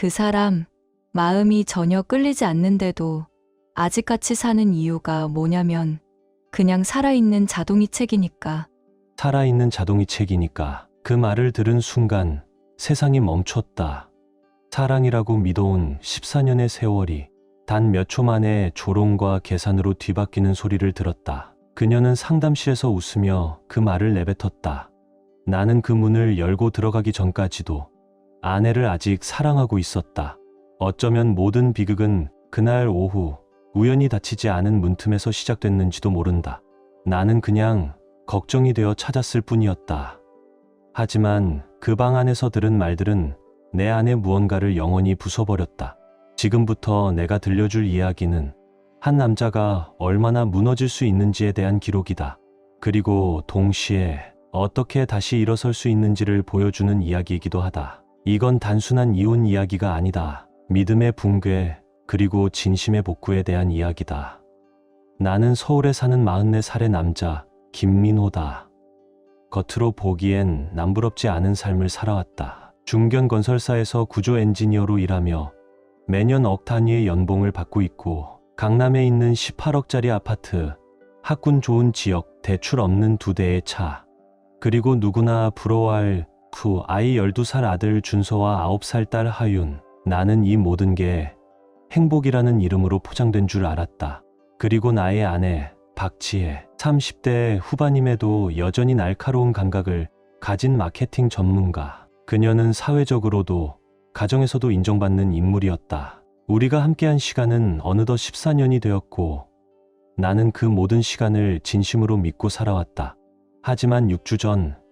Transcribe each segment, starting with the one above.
그 사람, 마음이 전혀 끌리지 않는데도 아직같이 사는 이유가 뭐냐면 그냥 살아있는 자동이 책이니까. 살아있는 자동이 책이니까. 그 말을 들은 순간 세상이 멈췄다. 사랑이라고 믿어온 14년의 세월이 단 몇 초 만에 조롱과 계산으로 뒤바뀌는 소리를 들었다. 그녀는 상담실에서 웃으며 그 말을 내뱉었다. 나는 그 문을 열고 들어가기 전까지도 아내를 아직 사랑하고 있었다. 어쩌면 모든 비극은 그날 오후 우연히 닥치지 않은 문틈에서 시작됐는지도 모른다. 나는 그냥 걱정이 되어 찾았을 뿐이었다. 하지만 그 방 안에서 들은 말들은 내 안에 무언가를 영원히 부숴버렸다. 지금부터 내가 들려줄 이야기는 한 남자가 얼마나 무너질 수 있는지에 대한 기록이다. 그리고 동시에 어떻게 다시 일어설 수 있는지를 보여주는 이야기이기도 하다. 이건 단순한 이혼 이야기가 아니다. 믿음의 붕괴, 그리고 진심의 복구에 대한 이야기다. 나는 서울에 사는 44살의 남자 김민호다. 겉으로 보기엔 남부럽지 않은 삶을 살아왔다. 중견 건설사에서 구조 엔지니어로 일하며 매년 억 단위의 연봉을 받고 있고, 강남에 있는 18억짜리 아파트, 학군 좋은 지역, 대출 없는 2대의 차, 그리고 누구나 부러워할 아이 12살 아들 준서와 9살 딸 하윤. 나는 이 모든 게 행복이라는 이름으로 포장된 줄 알았다. 그리고 나의 아내 박지혜, 30대 후반임에도 여전히 날카로운 감각을 가진 마케팅 전문가. 그녀는 사회적으로도 가정에서도 인정받는 인물이었다. 우리가 함께한 시간은 어느덧 14년이 되었고, 나는 그 모든 시간을 진심으로 믿고 살아왔다. 하지만 6주 전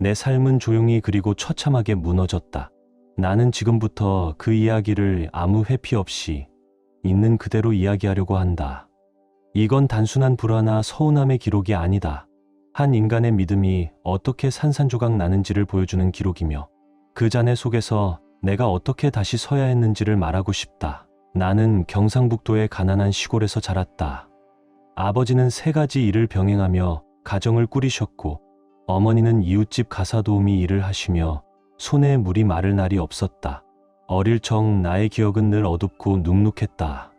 내 삶은 조용히 그리고 처참하게 무너졌다. 나는 지금부터 그 이야기를 아무 회피 없이 있는 그대로 이야기하려고 한다. 이건 단순한 불화나 서운함의 기록이 아니다. 한 인간의 믿음이 어떻게 산산조각 나는지를 보여주는 기록이며, 그 잔해 속에서 내가 어떻게 다시 서야 했는지를 말하고 싶다. 나는 경상북도의 가난한 시골에서 자랐다. 아버지는 3가지 일을 병행하며 가정을 꾸리셨고, 어머니는 이웃집 가사도우미 일을 하시며 손에 물이 마를 날이 없었다. 어릴 적 나의 기억은 늘 어둡고 눅눅했다.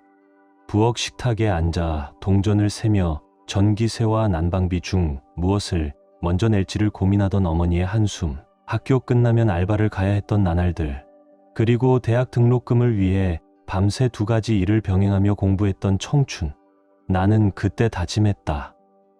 부엌 식탁에 앉아 동전을 세며 전기세와 난방비 중 무엇을 먼저 낼지를 고민하던 어머니의 한숨, 학교 끝나면 알바를 가야 했던 나날들, 그리고 대학 등록금을 위해 밤새 2가지 일을 병행하며 공부했던 청춘. 나는 그때 다짐했다.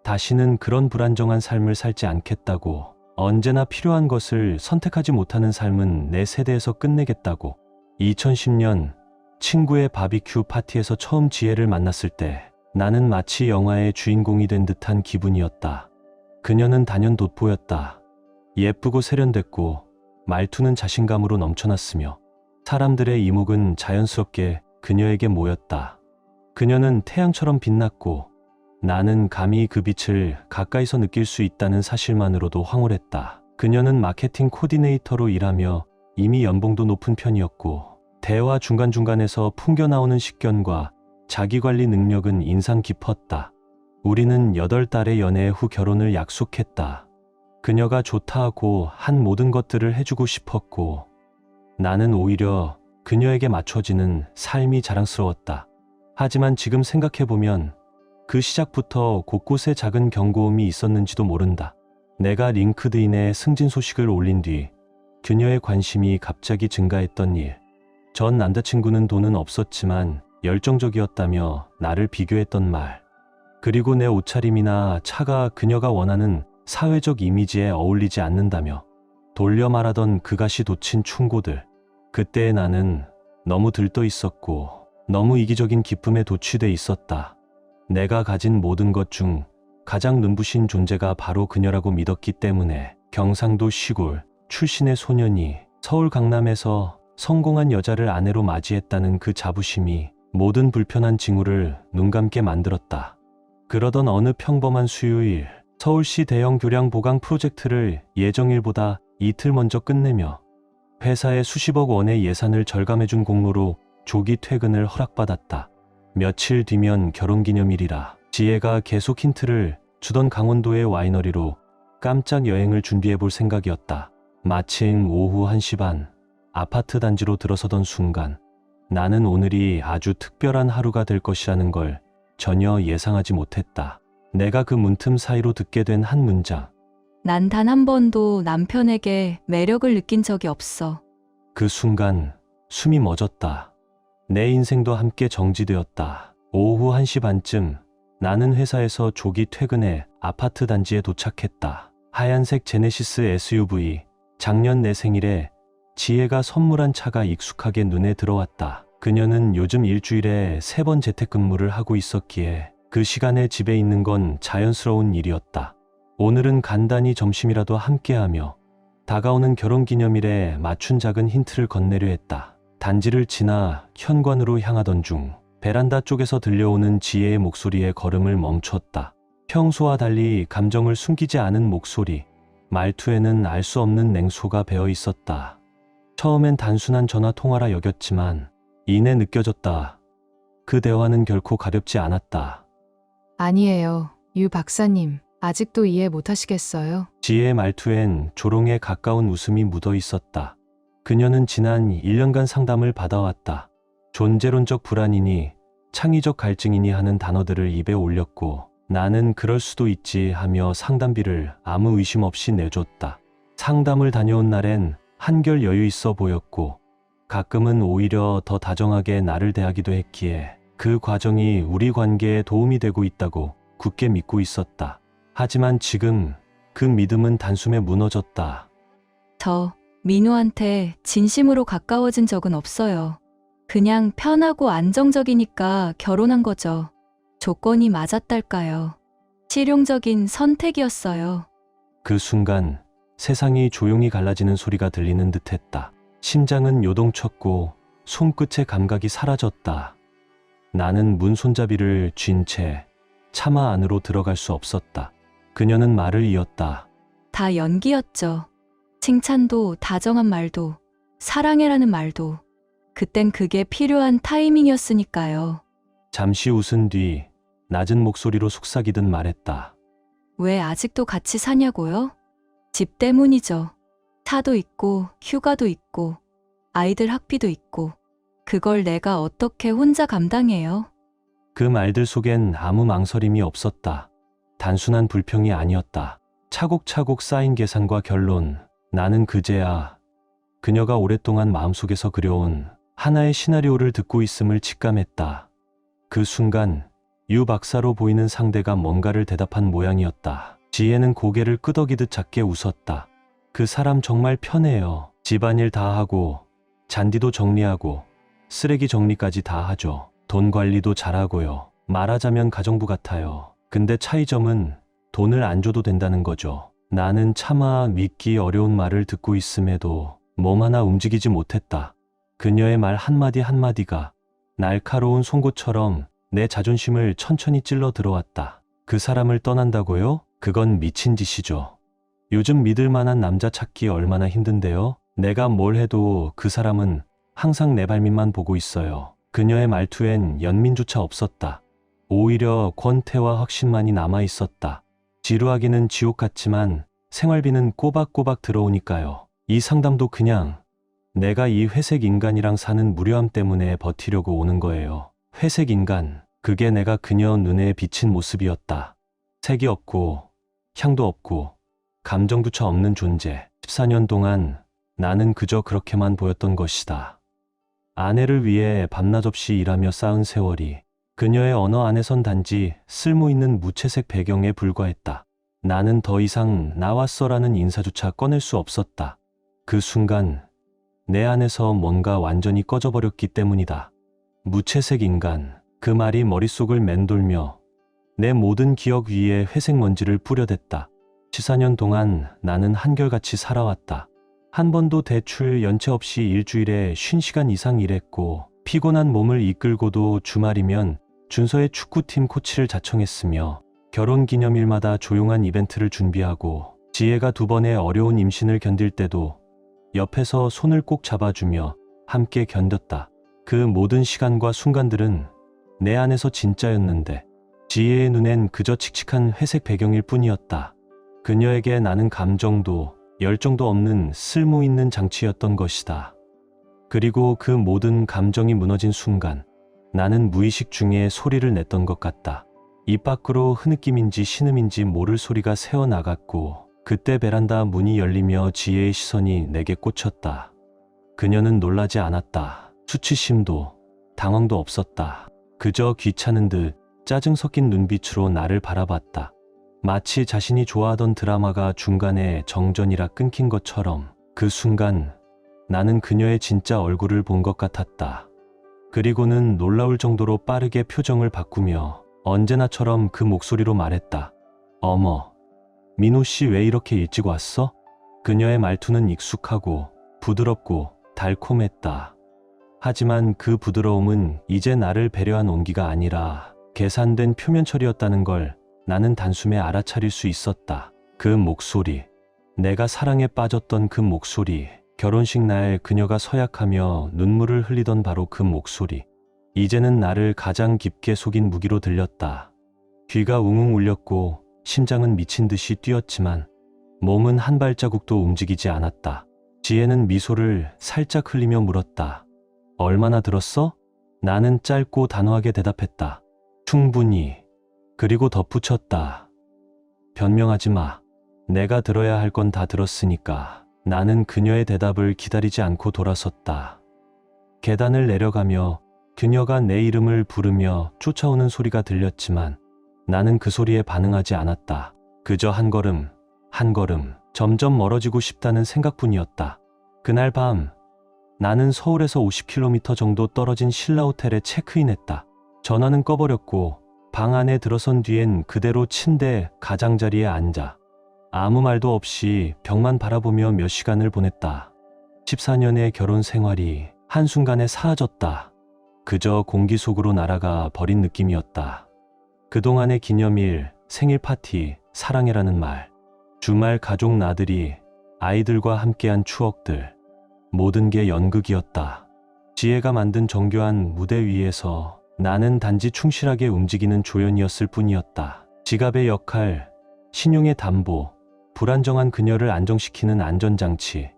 다시는 그런 불안정한 삶을 살지 않겠다고. 언제나 필요한 것을 선택하지 못하는 삶은 내 세대에서 끝내겠다고. 2010년 친구의 바비큐 파티에서 처음 지혜를 만났을 때 나는 마치 영화의 주인공이 된 듯한 기분이었다. 그녀는 단연 돋보였다. 예쁘고 세련됐고 말투는 자신감으로 넘쳐났으며 사람들의 이목은 자연스럽게 그녀에게 모였다. 그녀는 태양처럼 빛났고 나는 감히 그 빛을 가까이서 느낄 수 있다는 사실만으로도 황홀했다. 그녀는 마케팅 코디네이터로 일하며 이미 연봉도 높은 편이었고, 대화 중간중간에서 풍겨나오는 식견과 자기관리 능력은 인상 깊었다. 우리는 8달의 연애 후 결혼을 약속했다. 그녀가 좋다 하고 한 모든 것들을 해주고 싶었고, 나는 오히려 그녀에게 맞춰지는 삶이 자랑스러웠다. 하지만 지금 생각해보면 그 시작부터 곳곳에 작은 경고음이 있었는지도 모른다. 내가 링크드인에 승진 소식을 올린 뒤 그녀의 관심이 갑자기 증가했던 일. 전 남자친구는 돈은 없었지만 열정적이었다며 나를 비교했던 말. 그리고 내 옷차림이나 차가 그녀가 원하는 사회적 이미지에 어울리지 않는다며 돌려 말하던 그가시 돋친 충고들. 그때의 나는 너무 들떠 있었고 너무 이기적인 기쁨에 도취돼 있었다. 내가 가진 모든 것 중 가장 눈부신 존재가 바로 그녀라고 믿었기 때문에. 경상도 시골 출신의 소년이 서울 강남에서 성공한 여자를 아내로 맞이했다는 그 자부심이 모든 불편한 징후를 눈감게 만들었다. 그러던 어느 평범한 수요일, 서울시 대형 교량 보강 프로젝트를 예정일보다 이틀 먼저 끝내며 회사에 수십억 원의 예산을 절감해준 공로로 조기 퇴근을 허락받았다. 며칠 뒤면 결혼기념일이라 지혜가 계속 힌트를 주던 강원도의 와이너리로 깜짝 여행을 준비해 볼 생각이었다. 마침 오후 1시 반, 아파트 단지로 들어서던 순간 나는 오늘이 아주 특별한 하루가 될 것이라는 걸 전혀 예상하지 못했다. 내가 그 문틈 사이로 듣게 된 한 문장. 난 단 한 번도 남편에게 매력을 느낀 적이 없어. 그 순간 숨이 멎었다. 내 인생도 함께 정지되었다. 오후 1시 반쯤 나는 회사에서 조기 퇴근해 아파트 단지에 도착했다. 하얀색 제네시스 SUV. 작년 내 생일에 지혜가 선물한 차가 익숙하게 눈에 들어왔다. 그녀는 요즘 일주일에 3번 재택근무를 하고 있었기에 그 시간에 집에 있는 건 자연스러운 일이었다. 오늘은 간단히 점심이라도 함께하며 다가오는 결혼기념일에 맞춘 작은 힌트를 건네려 했다. 단지를 지나 현관으로 향하던 중 베란다 쪽에서 들려오는 지혜의 목소리에 걸음을 멈췄다. 평소와 달리 감정을 숨기지 않은 목소리, 말투에는 알 수 없는 냉소가 배어 있었다. 처음엔 단순한 전화 통화라 여겼지만 이내 느껴졌다. 그 대화는 결코 가볍지 않았다. 아니에요. 유 박사님, 아직도 이해 못하시겠어요? 지혜의 말투엔 조롱에 가까운 웃음이 묻어 있었다. 그녀는 지난 1년간 상담을 받아왔다. 존재론적 불안이니 창의적 갈증이니 하는 단어들을 입에 올렸고 나는 그럴 수도 있지 하며 상담비를 아무 의심 없이 내줬다. 상담을 다녀온 날엔 한결 여유 있어 보였고 가끔은 오히려 더 다정하게 나를 대하기도 했기에 그 과정이 우리 관계에 도움이 되고 있다고 굳게 믿고 있었다. 하지만 지금 그 믿음은 단숨에 무너졌다. 저 민우한테 진심으로 가까워진 적은 없어요. 그냥 편하고 안정적이니까 결혼한 거죠. 조건이 맞았달까요? 실용적인 선택이었어요. 그 순간 세상이 조용히 갈라지는 소리가 들리는 듯했다. 심장은 요동쳤고 손끝의 감각이 사라졌다. 나는 문 손잡이를 쥔 채 차마 안으로 들어갈 수 없었다. 그녀는 말을 이었다. 다 연기였죠. 칭찬도 다정한 말도 사랑해라는 말도 그땐 그게 필요한 타이밍이었으니까요. 잠시 웃은 뒤 낮은 목소리로 속삭이듯 말했다. 왜 아직도 같이 사냐고요? 집 때문이죠. 차도 있고 휴가도 있고 아이들 학비도 있고 그걸 내가 어떻게 혼자 감당해요? 그 말들 속엔 아무 망설임이 없었다. 단순한 불평이 아니었다. 차곡차곡 쌓인 계산과 결론. 나는 그제야 그녀가 오랫동안 마음속에서 그려온 하나의 시나리오를 듣고 있음을 직감했다. 그 순간 유 박사로 보이는 상대가 뭔가를 대답한 모양이었다. 지혜는 고개를 끄덕이듯 작게 웃었다. 그 사람 정말 편해요. 집안일 다 하고 잔디도 정리하고 쓰레기 정리까지 다 하죠. 돈 관리도 잘하고요. 말하자면 가정부 같아요. 근데 차이점은 돈을 안 줘도 된다는 거죠. 나는 차마 믿기 어려운 말을 듣고 있음에도 몸 하나 움직이지 못했다. 그녀의 말 한마디 한마디가 날카로운 송곳처럼 내 자존심을 천천히 찔러 들어왔다. 그 사람을 떠난다고요? 그건 미친 짓이죠. 요즘 믿을 만한 남자 찾기 얼마나 힘든데요? 내가 뭘 해도 그 사람은 항상 내 발밑만 보고 있어요. 그녀의 말투엔 연민조차 없었다. 오히려 권태와 확신만이 남아 있었다. 지루하기는 지옥 같지만 생활비는 꼬박꼬박 들어오니까요. 이 상담도 그냥 내가 이 회색 인간이랑 사는 무료함 때문에 버티려고 오는 거예요. 회색 인간, 그게 내가 그녀 눈에 비친 모습이었다. 색이 없고 향도 없고 감정조차 없는 존재. 14년 동안 나는 그저 그렇게만 보였던 것이다. 아내를 위해 밤낮 없이 일하며 쌓은 세월이 그녀의 언어 안에선 단지 쓸모있는 무채색 배경에 불과했다. 나는 더 이상 나왔어라는 인사조차 꺼낼 수 없었다. 그 순간 내 안에서 뭔가 완전히 꺼져버렸기 때문이다. 무채색 인간, 그 말이 머릿속을 맴돌며 내 모든 기억 위에 회색 먼지를 뿌려댔다. 14년 동안 나는 한결같이 살아왔다. 한 번도 대출 연체 없이 일주일에 50시간 이상 일했고 피곤한 몸을 이끌고도 주말이면 준서의 축구팀 코치를 자청했으며 결혼기념일마다 조용한 이벤트를 준비하고 지혜가 2번의 어려운 임신을 견딜 때도 옆에서 손을 꼭 잡아주며 함께 견뎠다. 그 모든 시간과 순간들은 내 안에서 진짜였는데 지혜의 눈엔 그저 칙칙한 회색 배경일 뿐이었다. 그녀에게 나는 감정도 열정도 없는 쓸모있는 장치였던 것이다. 그리고 그 모든 감정이 무너진 순간 나는 무의식 중에 소리를 냈던 것 같다. 입 밖으로 흐느낌인지 신음인지 모를 소리가 새어나갔고 그때 베란다 문이 열리며 지혜의 시선이 내게 꽂혔다. 그녀는 놀라지 않았다. 수치심도 당황도 없었다. 그저 귀찮은 듯 짜증 섞인 눈빛으로 나를 바라봤다. 마치 자신이 좋아하던 드라마가 중간에 정전이라 끊긴 것처럼 그 순간 나는 그녀의 진짜 얼굴을 본 것 같았다. 그리고는 놀라울 정도로 빠르게 표정을 바꾸며 언제나처럼 그 목소리로 말했다. 어머, 민호 씨 왜 이렇게 일찍 왔어? 그녀의 말투는 익숙하고 부드럽고 달콤했다. 하지만 그 부드러움은 이제 나를 배려한 온기가 아니라 계산된 표면 처리였다는 걸 나는 단숨에 알아차릴 수 있었다. 그 목소리, 내가 사랑에 빠졌던 그 목소리, 결혼식 날 그녀가 서약하며 눈물을 흘리던 바로 그 목소리. 이제는 나를 가장 깊게 속인 무기로 들렸다. 귀가 웅웅 울렸고 심장은 미친 듯이 뛰었지만 몸은 한 발자국도 움직이지 않았다. 지혜는 미소를 살짝 흘리며 물었다. 얼마나 들었어? 나는 짧고 단호하게 대답했다. 충분히. 그리고 덧붙였다. 변명하지 마. 내가 들어야 할 건 다 들었으니까. 나는 그녀의 대답을 기다리지 않고 돌아섰다. 계단을 내려가며 그녀가 내 이름을 부르며 쫓아오는 소리가 들렸지만 나는 그 소리에 반응하지 않았다. 그저 한 걸음, 한 걸음 점점 멀어지고 싶다는 생각뿐이었다. 그날 밤 나는 서울에서 50km 정도 떨어진 신라 호텔에 체크인했다. 전화는 꺼버렸고 방 안에 들어선 뒤엔 그대로 침대 가장자리에 앉아 아무 말도 없이 벽만 바라보며 몇 시간을 보냈다. 14년의 결혼 생활이 한순간에 사라졌다. 그저 공기 속으로 날아가 버린 느낌이었다. 그동안의 기념일, 생일 파티, 사랑해라는 말, 주말 가족 나들이, 아이들과 함께한 추억들, 모든 게 연극이었다. 지혜가 만든 정교한 무대 위에서 나는 단지 충실하게 움직이는 조연이었을 뿐이었다. 지갑의 역할, 신용의 담보, 불안정한 그녀를 안정시키는 안전장치.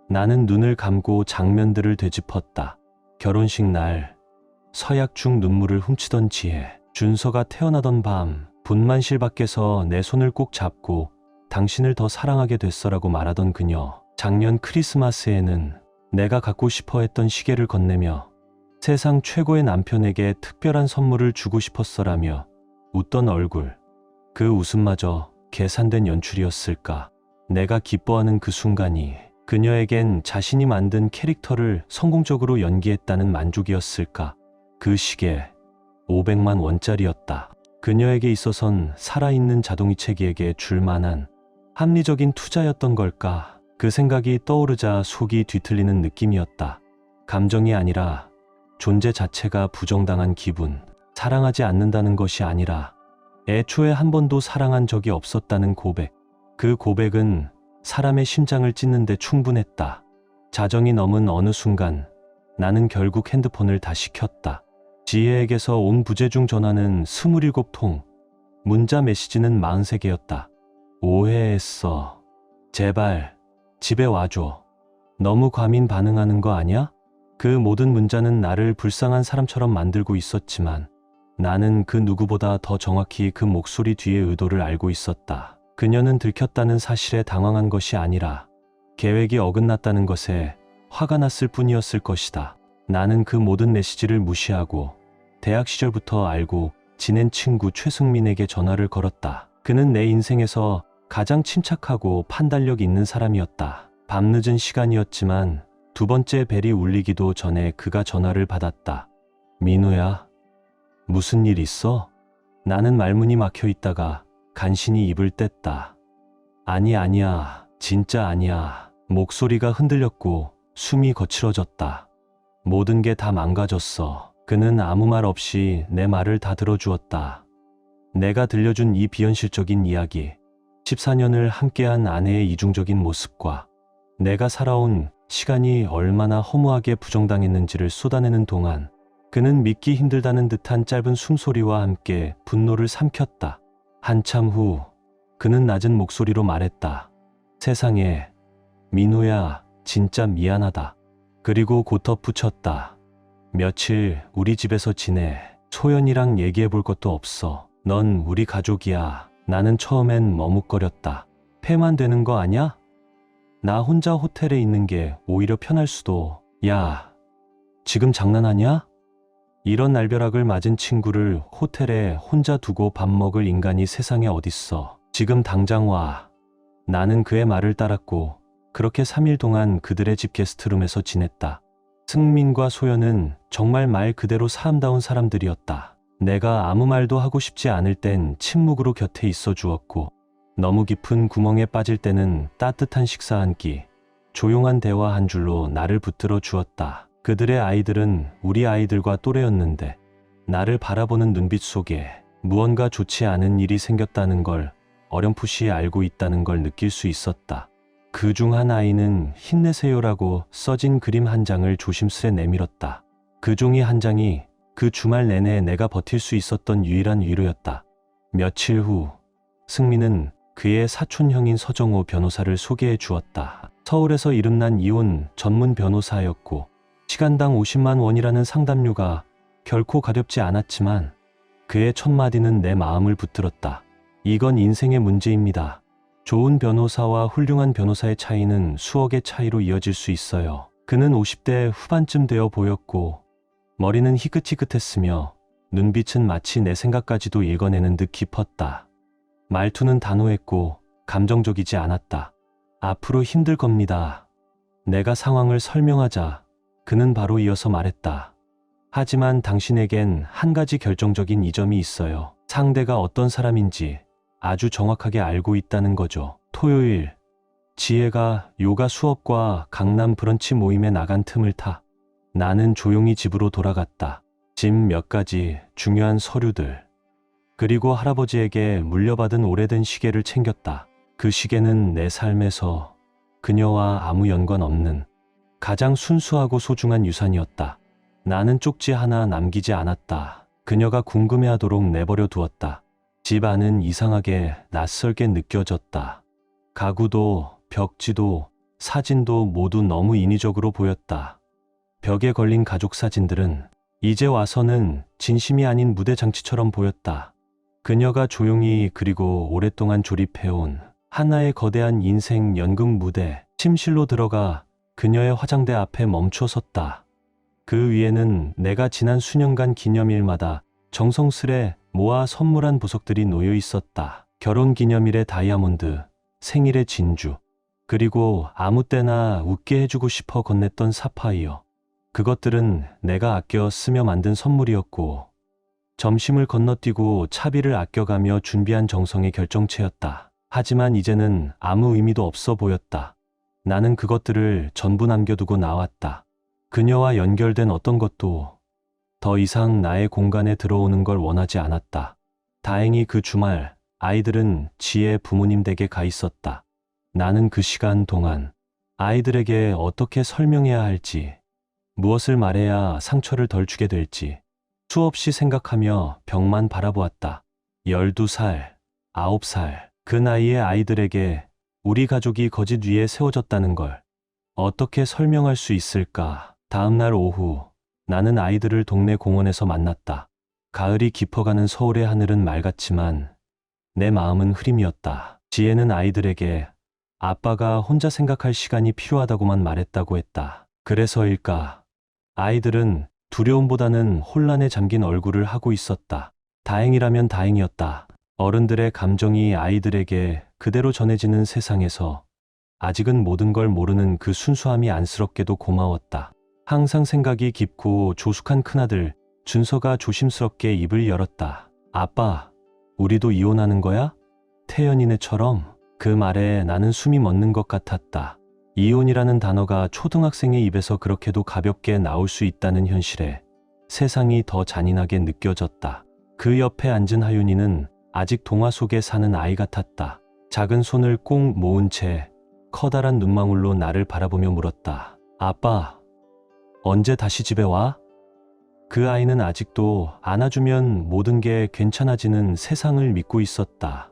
나는 눈을 감고 장면들을 되짚었다. 결혼식 날, 서약 중 눈물을 훔치던 지혜, 준서가 태어나던 밤, 분만실 밖에서 내 손을 꼭 잡고 당신을 더 사랑하게 됐어라고 말하던 그녀, 작년 크리스마스에는 내가 갖고 싶어 했던 시계를 건네며 세상 최고의 남편에게 특별한 선물을 주고 싶었어라며 웃던 얼굴, 그 웃음마저 계산된 연출이었을까? 내가 기뻐하는 그 순간이 그녀에겐 자신이 만든 캐릭터를 성공적으로 연기했다는 만족이었을까? 그 시계 500만 원짜리였다. 그녀에게 있어선 살아있는 자동이체기에게 줄 만한 합리적인 투자였던 걸까? 그 생각이 떠오르자 속이 뒤틀리는 느낌이었다. 감정이 아니라 존재 자체가 부정당한 기분. 사랑하지 않는다는 것이 아니라 애초에 한 번도 사랑한 적이 없었다는 고백. 그 고백은 사람의 심장을 찢는데 충분했다. 자정이 넘은 어느 순간 나는 결국 핸드폰을 다시 켰다. 지혜에게서 온 부재중 전화는 27통, 문자 메시지는 43개였다. 오해했어. 제발 집에 와줘. 너무 과민 반응하는 거 아니야? 그 모든 문자는 나를 불쌍한 사람처럼 만들고 있었지만 나는 그 누구보다 더 정확히 그 목소리 뒤의 의도를 알고 있었다. 그녀는 들켰다는 사실에 당황한 것이 아니라 계획이 어긋났다는 것에 화가 났을 뿐이었을 것이다. 나는 그 모든 메시지를 무시하고 대학 시절부터 알고 지낸 친구 최승민에게 전화를 걸었다. 그는 내 인생에서 가장 침착하고 판단력 있는 사람이었다. 밤늦은 시간이었지만 두 번째 벨이 울리기도 전에 그가 전화를 받았다. 민우야, 무슨 일 있어? 나는 말문이 막혀 있다가 간신히 입을 뗐다. 아니야, 진짜 아니야. 목소리가 흔들렸고 숨이 거칠어졌다. 모든 게 다 망가졌어. 그는 아무 말 없이 내 말을 다 들어주었다. 내가 들려준 이 비현실적인 이야기, 14년을 함께한 아내의 이중적인 모습과 내가 살아온 시간이 얼마나 허무하게 부정당했는지를 쏟아내는 동안 그는 믿기 힘들다는 듯한 짧은 숨소리와 함께 분노를 삼켰다. 한참 후 그는 낮은 목소리로 말했다. 세상에, 민호야, 진짜 미안하다. 그리고 곧 덧붙였다. 며칠 우리 집에서 지내. 소연이랑 얘기해 볼 것도 없어. 넌 우리 가족이야. 나는 처음엔 머뭇거렸다. 폐만 되는 거 아냐? 나 혼자 호텔에 있는 게 오히려 편할 수도. 야, 지금 장난하냐? 이런 날벼락을 맞은 친구를 호텔에 혼자 두고 밥 먹을 인간이 세상에 어딨어. 지금 당장 와. 나는 그의 말을 따랐고 그렇게 3일 동안 그들의 집 게스트룸에서 지냈다. 승민과 소연은 정말 말 그대로 사람다운 사람들이었다. 내가 아무 말도 하고 싶지 않을 땐 침묵으로 곁에 있어 주었고 너무 깊은 구멍에 빠질 때는 따뜻한 식사 한 끼, 조용한 대화 한 줄로 나를 붙들어 주었다. 그들의 아이들은 우리 아이들과 또래였는데 나를 바라보는 눈빛 속에 무언가 좋지 않은 일이 생겼다는 걸 어렴풋이 알고 있다는 걸 느낄 수 있었다. 그 중 한 아이는 힘내세요라고 써진 그림 한 장을 조심스레 내밀었다. 그 종이 한 장이 그 주말 내내 내가 버틸 수 있었던 유일한 위로였다. 며칠 후 승민은 그의 사촌형인 서정호 변호사를 소개해 주었다. 서울에서 이름난 이혼 전문 변호사였고 시간당 50만 원이라는 상담료가 결코 가렵지 않았지만 그의 첫 마디는 내 마음을 붙들었다. 이건 인생의 문제입니다. 좋은 변호사와 훌륭한 변호사의 차이는 수억의 차이로 이어질 수 있어요. 그는 50대 후반쯤 되어 보였고 머리는 희끗희끗했으며 눈빛은 마치 내 생각까지도 읽어내는 듯 깊었다. 말투는 단호했고 감정적이지 않았다. 앞으로 힘들 겁니다. 내가 상황을 설명하자 그는 바로 이어서 말했다. 하지만 당신에겐 한 가지 결정적인 이점이 있어요. 상대가 어떤 사람인지 아주 정확하게 알고 있다는 거죠. 토요일, 지혜가 요가 수업과 강남 브런치 모임에 나간 틈을 타 나는 조용히 집으로 돌아갔다. 집 몇 가지 중요한 서류들, 그리고 할아버지에게 물려받은 오래된 시계를 챙겼다. 그 시계는 내 삶에서 그녀와 아무 연관 없는 가장 순수하고 소중한 유산이었다. 나는 쪽지 하나 남기지 않았다. 그녀가 궁금해하도록 내버려 두었다. 집 안은 이상하게 낯설게 느껴졌다. 가구도 벽지도 사진도 모두 너무 인위적으로 보였다. 벽에 걸린 가족 사진들은 이제 와서는 진심이 아닌 무대 장치처럼 보였다. 그녀가 조용히 그리고 오랫동안 조립해온 하나의 거대한 인생 연극 무대. 침실로 들어가 그녀의 화장대 앞에 멈춰 섰다. 그 위에는 내가 지난 수년간 기념일마다 정성스레 모아 선물한 보석들이 놓여 있었다. 결혼 기념일의 다이아몬드, 생일의 진주, 그리고 아무 때나 웃게 해주고 싶어 건넸던 사파이어. 그것들은 내가 아껴 쓰며 만든 선물이었고 점심을 건너뛰고 차비를 아껴가며 준비한 정성의 결정체였다. 하지만 이제는 아무 의미도 없어 보였다. 나는 그것들을 전부 남겨두고 나왔다. 그녀와 연결된 어떤 것도 더 이상 나의 공간에 들어오는 걸 원하지 않았다. 다행히 그 주말 아이들은 지혜의 부모님 댁에 가 있었다. 나는 그 시간 동안 아이들에게 어떻게 설명해야 할지, 무엇을 말해야 상처를 덜 주게 될지 수없이 생각하며 벽만 바라보았다. 12살, 9살, 그 나이의 아이들에게 우리 가족이 거짓 위에 세워졌다는 걸 어떻게 설명할 수 있을까? 다음 날 오후 나는 아이들을 동네 공원에서 만났다. 가을이 깊어가는 서울의 하늘은 맑았지만 내 마음은 흐림이었다. 지혜는 아이들에게 아빠가 혼자 생각할 시간이 필요하다고만 말했다고 했다. 그래서일까? 아이들은 두려움보다는 혼란에 잠긴 얼굴을 하고 있었다. 다행이라면 다행이었다. 어른들의 감정이 아이들에게 그대로 전해지는 세상에서 아직은 모든 걸 모르는 그 순수함이 안쓰럽게도 고마웠다. 항상 생각이 깊고 조숙한 큰아들 준서가 조심스럽게 입을 열었다. 아빠, 우리도 이혼하는 거야? 태연이네처럼. 그 말에 나는 숨이 멎는 것 같았다. 이혼이라는 단어가 초등학생의 입에서 그렇게도 가볍게 나올 수 있다는 현실에 세상이 더 잔인하게 느껴졌다. 그 옆에 앉은 하윤이는 아직 동화 속에 사는 아이 같았다. 작은 손을 꼭 모은 채 커다란 눈망울로 나를 바라보며 물었다. 아빠, 언제 다시 집에 와? 그 아이는 아직도 안아주면 모든 게 괜찮아지는 세상을 믿고 있었다.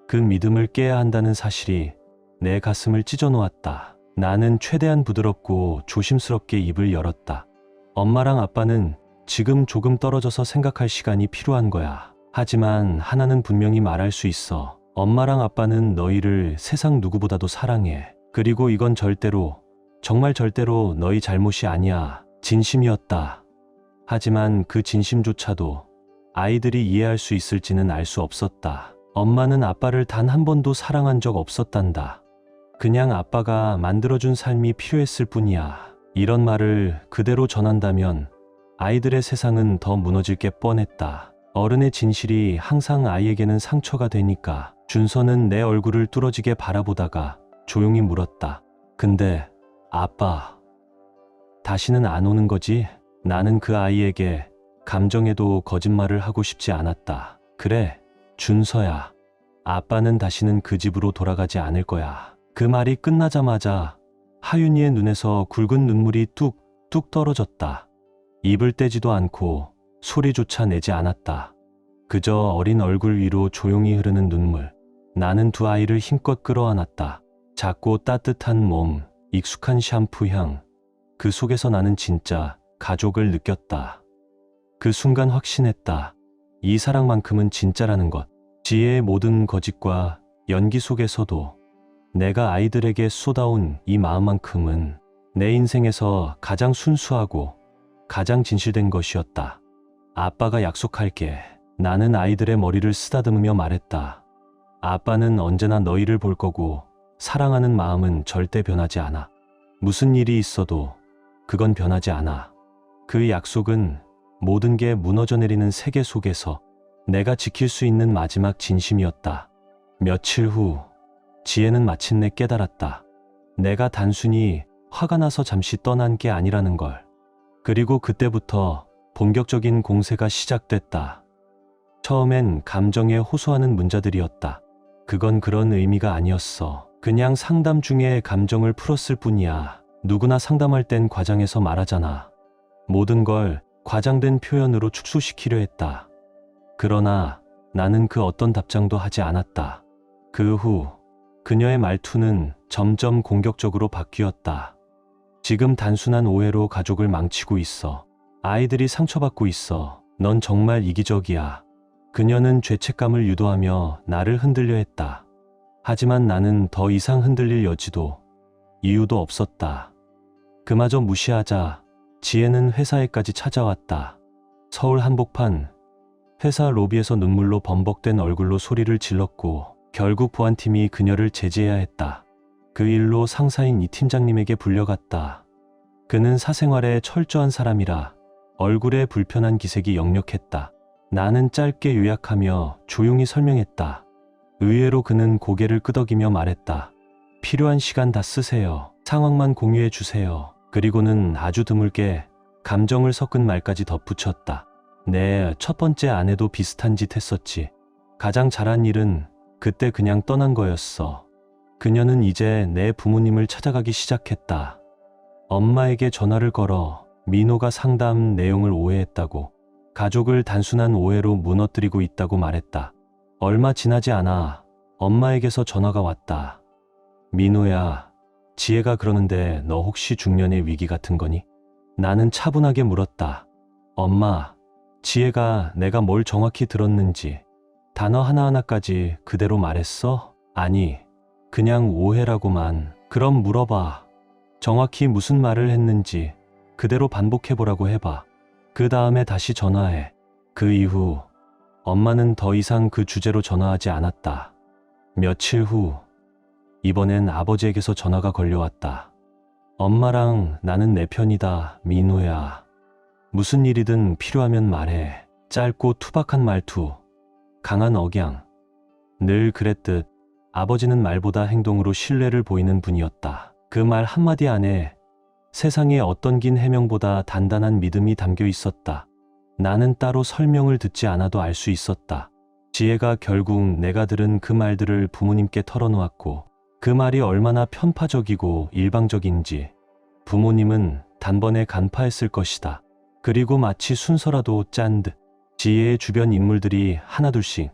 그 믿음을 깨야 한다는 사실이 내 가슴을 찢어 놓았다. 나는 최대한 부드럽고 조심스럽게 입을 열었다. 엄마랑 아빠는 지금 조금 떨어져서 생각할 시간이 필요한 거야. 하지만 하나는 분명히 말할 수 있어. 엄마랑 아빠는 너희를 세상 누구보다도 사랑해. 그리고 이건 절대로, 정말 절대로 너희 잘못이 아니야. 진심이었다. 하지만 그 진심조차도 아이들이 이해할 수 있을지는 알 수 없었다. 엄마는 아빠를 단 한 번도 사랑한 적 없었단다. 그냥 아빠가 만들어준 삶이 필요했을 뿐이야. 이런 말을 그대로 전한다면 아이들의 세상은 더 무너질 게 뻔했다. 어른의 진실이 항상 아이에게는 상처가 되니까. 준서는 내 얼굴을 뚫어지게 바라보다가 조용히 물었다. 근데 아빠, 다시는 안 오는 거지? 나는 그 아이에게 감정에도 거짓말을 하고 싶지 않았다. 그래, 준서야. 아빠는 다시는 그 집으로 돌아가지 않을 거야. 그 말이 끝나자마자 하윤이의 눈에서 굵은 눈물이 뚝뚝 떨어졌다. 입을 떼지도 않고 소리조차 내지 않았다. 그저 어린 얼굴 위로 조용히 흐르는 눈물. 나는 두 아이를 힘껏 끌어안았다. 작고 따뜻한 몸, 익숙한 샴푸 향. 그 속에서 나는 진짜 가족을 느꼈다. 그 순간 확신했다. 이 사랑만큼은 진짜라는 것. 지혜의 모든 거짓과 연기 속에서도 내가 아이들에게 쏟아온 이 마음만큼은 내 인생에서 가장 순수하고 가장 진실된 것이었다. 아빠가 약속할게. 나는 아이들의 머리를 쓰다듬으며 말했다. 아빠는 언제나 너희를 볼 거고 사랑하는 마음은 절대 변하지 않아. 무슨 일이 있어도 그건 변하지 않아. 그 약속은 모든 게 무너져 내리는 세계 속에서 내가 지킬 수 있는 마지막 진심이었다. 며칠 후 지혜는 마침내 깨달았다. 내가 단순히 화가 나서 잠시 떠난 게 아니라는 걸. 그리고 그때부터 본격적인 공세가 시작됐다. 처음엔 감정에 호소하는 문자들이었다. 그건 그런 의미가 아니었어. 그냥 상담 중에 감정을 풀었을 뿐이야. 누구나 상담할 땐 과장해서 말하잖아. 모든 걸 과장된 표현으로 축소시키려 했다. 그러나 나는 그 어떤 답장도 하지 않았다. 그 후 그녀의 말투는 점점 공격적으로 바뀌었다. 지금 단순한 오해로 가족을 망치고 있어. 아이들이 상처받고 있어. 넌 정말 이기적이야. 그녀는 죄책감을 유도하며 나를 흔들려 했다. 하지만 나는 더 이상 흔들릴 여지도 이유도 없었다. 그마저 무시하자 지혜는 회사에까지 찾아왔다. 서울 한복판 회사 로비에서 눈물로 범벅된 얼굴로 소리를 질렀고 결국 보안팀이 그녀를 제지해야 했다. 그 일로 상사인 이 팀장님에게 불려갔다. 그는 사생활에 철저한 사람이라 얼굴에 불편한 기색이 역력했다. 나는 짧게 요약하며 조용히 설명했다. 의외로 그는 고개를 끄덕이며 말했다. 필요한 시간 다 쓰세요. 상황만 공유해 주세요. 그리고는 아주 드물게 감정을 섞은 말까지 덧붙였다. 내 첫 번째 아내도 비슷한 짓 했었지. 가장 잘한 일은 그때 그냥 떠난 거였어. 그녀는 이제 내 부모님을 찾아가기 시작했다. 엄마에게 전화를 걸어 민호가 상담 내용을 오해했다고, 가족을 단순한 오해로 무너뜨리고 있다고 말했다. 얼마 지나지 않아 엄마에게서 전화가 왔다. 민호야, 지혜가 그러는데 너 혹시 중년의 위기 같은 거니? 나는 차분하게 물었다. 엄마, 지혜가 내가 뭘 정확히 들었는지 단어 하나하나까지 그대로 말했어? 아니, 그냥 오해라고만. 그럼 물어봐. 정확히 무슨 말을 했는지 그대로 반복해보라고 해봐. 그 다음에 다시 전화해. 그 이후 엄마는 더 이상 그 주제로 전화하지 않았다. 며칠 후 이번엔 아버지에게서 전화가 걸려왔다. 엄마랑 나는 내 편이다, 민호야. 무슨 일이든 필요하면 말해. 짧고 투박한 말투, 강한 억양. 늘 그랬듯 아버지는 말보다 행동으로 신뢰를 보이는 분이었다. 그 말 한마디 안에 세상의 어떤 긴 해명보다 단단한 믿음이 담겨 있었다. 나는 따로 설명을 듣지 않아도 알 수 있었다. 지혜가 결국 내가 들은 그 말들을 부모님께 털어놓았고, 그 말이 얼마나 편파적이고 일방적인지 부모님은 단번에 간파했을 것이다. 그리고 마치 순서라도 짠 듯 지혜의 주변 인물들이 하나둘씩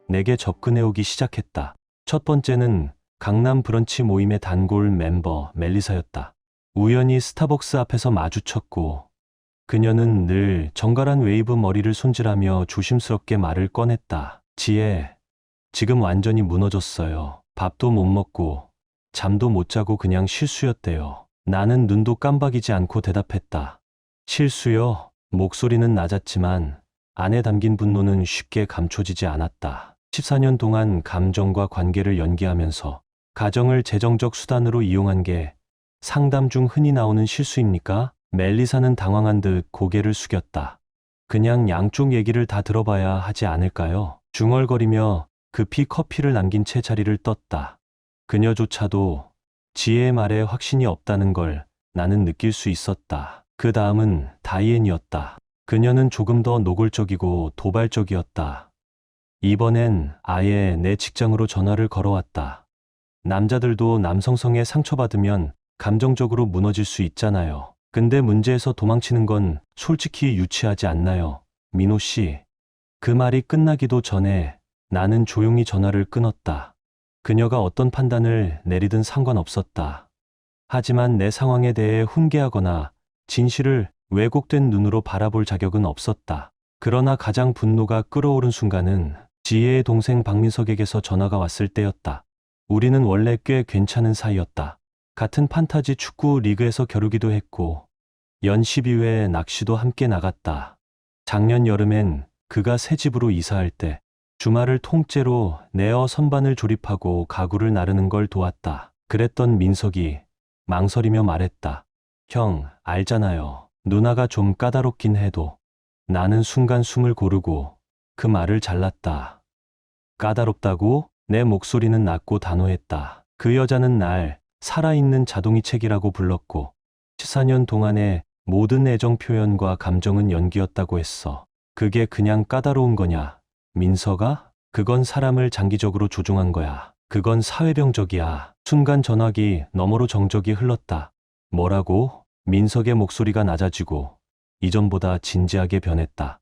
내게 접근해오기 시작했다. 첫 번째는 강남 브런치 모임의 단골 멤버 멜리사였다. 우연히 스타벅스 앞에서 마주쳤고 그녀는 늘 정갈한 웨이브 머리를 손질하며 조심스럽게 말을 꺼냈다. 지혜, 지금 완전히 무너졌어요. 밥도 못 먹고 잠도 못 자고 그냥 실수였대요. 나는 눈도 깜박이지 않고 대답했다. 실수요? 목소리는 낮았지만 안에 담긴 분노는 쉽게 감춰지지 않았다. 14년 동안 감정과 관계를 연기하면서 가정을 재정적 수단으로 이용한 게 상담 중 흔히 나오는 실수입니까? 멜리사는 당황한 듯 고개를 숙였다. 그냥 양쪽 얘기를 다 들어봐야 하지 않을까요? 중얼거리며 급히 커피를 남긴 채 자리를 떴다. 그녀조차도 지혜의 말에 확신이 없다는 걸 나는 느낄 수 있었다. 그 다음은 다이앤이었다. 그녀는 조금 더 노골적이고 도발적이었다. 이번엔 아예 내 직장으로 전화를 걸어왔다. 남자들도 남성성에 상처받으면 감정적으로 무너질 수 있잖아요. 근데 문제에서 도망치는 건 솔직히 유치하지 않나요? 민호 씨. 그 말이 끝나기도 전에 나는 조용히 전화를 끊었다. 그녀가 어떤 판단을 내리든 상관없었다. 하지만 내 상황에 대해 훈계하거나 진실을 왜곡된 눈으로 바라볼 자격은 없었다. 그러나 가장 분노가 끓어오른 순간은 지혜의 동생 박민석에게서 전화가 왔을 때였다. 우리는 원래 꽤 괜찮은 사이였다. 같은 판타지 축구 리그에서 겨루기도 했고 연 12회 낚시도 함께 나갔다. 작년 여름엔 그가 새 집으로 이사할 때 주말을 통째로 내어 선반을 조립하고 가구를 나르는 걸 도왔다. 그랬던 민석이 망설이며 말했다. 형, 알잖아요. 누나가 좀 까다롭긴 해도. 나는 순간 숨을 고르고 그 말을 잘랐다. 까다롭다고? 내 목소리는 낮고 단호했다. 그 여자는 날 살아있는 자동이책이라고 불렀고 14년 동안의 모든 애정 표현과 감정은 연기였다고 했어. 그게 그냥 까다로운 거냐? 민서가? 그건 사람을 장기적으로 조종한 거야. 그건 사회병적이야. 순간 전화기 너머로 정적이 흘렀다. 뭐라고? 민석의 목소리가 낮아지고 이전보다 진지하게 변했다.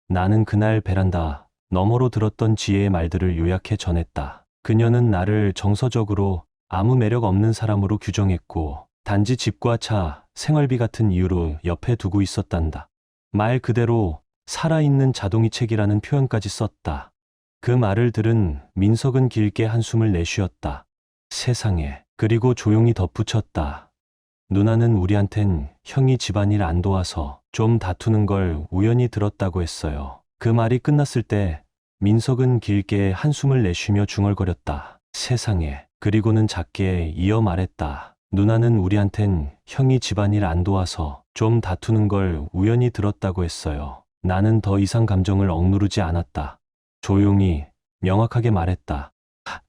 나는 그날 베란다 너머로 들었던 지혜의 말들을 요약해 전했다. 그녀는 나를 정서적으로 아무 매력 없는 사람으로 규정했고 단지 집과 차, 생활비 같은 이유로 옆에 두고 있었단다. 말 그대로 살아있는 자동이책이라는 표현까지 썼다. 그 말을 들은 민석은 길게 한숨을 내쉬었다. 세상에. 그리고 조용히 덧붙였다. 누나는 우리한텐 형이 집안일 안 도와서 좀 다투는 걸 우연히 들었다고 했어요. 그 말이 끝났을 때 민석은 길게 한숨을 내쉬며 중얼거렸다. 세상에. 그리고는 작게 이어 말했다. 누나는 우리한텐 형이 집안일 안 도와서 좀 다투는 걸 우연히 들었다고 했어요. 나는 더 이상 감정을 억누르지 않았다. 조용히 명확하게 말했다.